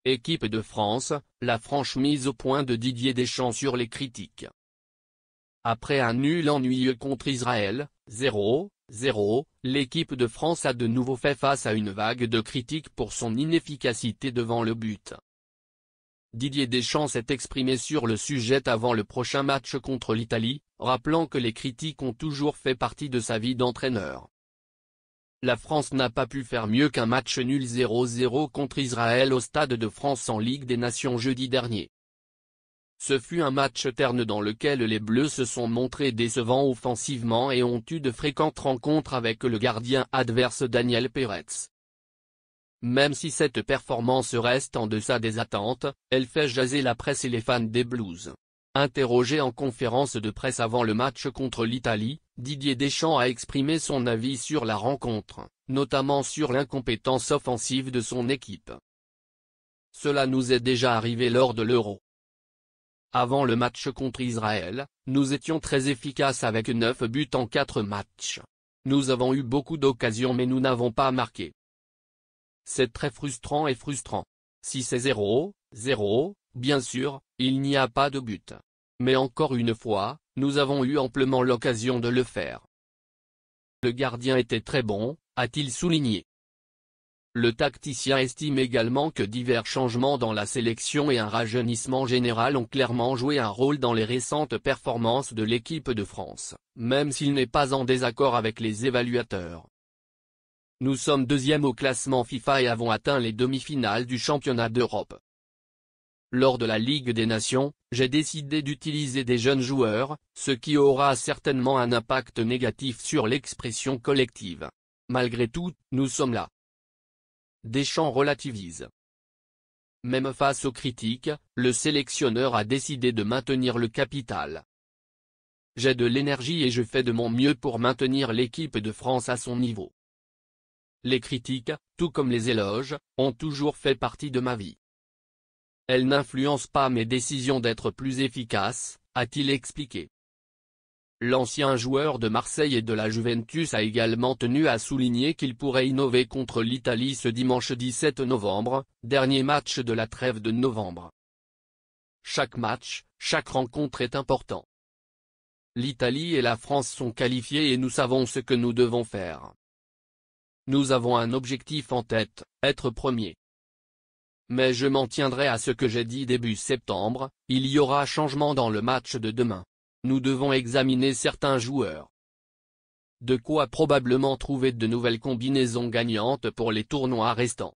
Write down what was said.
Équipe de France, la franche mise au point de Didier Deschamps sur les critiques. Après un nul ennuyeux contre Israël, 0-0, l'équipe de France a de nouveau fait face à une vague de critiques pour son inefficacité devant le but. Didier Deschamps s'est exprimé sur le sujet avant le prochain match contre l'Italie, rappelant que les critiques ont toujours fait partie de sa vie d'entraîneur. La France n'a pas pu faire mieux qu'un match nul 0-0 contre Israël au Stade de France en Ligue des Nations jeudi dernier. Ce fut un match terne dans lequel les Bleus se sont montrés décevants offensivement et ont eu de fréquentes rencontres avec le gardien adverse Daniel Peretz. Même si cette performance reste en deçà des attentes, elle fait jaser la presse et les fans des Blues. Interrogé en conférence de presse avant le match contre l'Italie, Didier Deschamps a exprimé son avis sur la rencontre, notamment sur l'incompétence offensive de son équipe. Cela nous est déjà arrivé lors de l'Euro. Avant le match contre Israël, nous étions très efficaces avec 9 buts en 4 matchs. Nous avons eu beaucoup d'occasions mais nous n'avons pas marqué. C'est très frustrant et frustrant. Si c'est 0-0, bien sûr, il n'y a pas de but. Mais encore une fois, nous avons eu amplement l'occasion de le faire. Le gardien était très bon, a-t-il souligné. Le tacticien estime également que divers changements dans la sélection et un rajeunissement général ont clairement joué un rôle dans les récentes performances de l'équipe de France, même s'il n'est pas en désaccord avec les évaluateurs. Nous sommes deuxième au classement FIFA et avons atteint les demi-finales du championnat d'Europe. Lors de la Ligue des Nations, j'ai décidé d'utiliser des jeunes joueurs, ce qui aura certainement un impact négatif sur l'expression collective. Malgré tout, nous sommes là. Deschamps relativise. Même face aux critiques, le sélectionneur a décidé de maintenir le capital. J'ai de l'énergie et je fais de mon mieux pour maintenir l'équipe de France à son niveau. Les critiques, tout comme les éloges, ont toujours fait partie de ma vie. Elles n'influencent pas mes décisions d'être plus efficace, a-t-il expliqué. L'ancien joueur de Marseille et de la Juventus a également tenu à souligner qu'il pourrait innover contre l'Italie ce dimanche 17 novembre, dernier match de la trêve de novembre. Chaque match, chaque rencontre est important. L'Italie et la France sont qualifiés et nous savons ce que nous devons faire. Nous avons un objectif en tête, être premier. Mais je m'en tiendrai à ce que j'ai dit début septembre, il y aura changement dans le match de demain. Nous devons examiner certains joueurs. De quoi probablement trouver de nouvelles combinaisons gagnantes pour les tournois restants.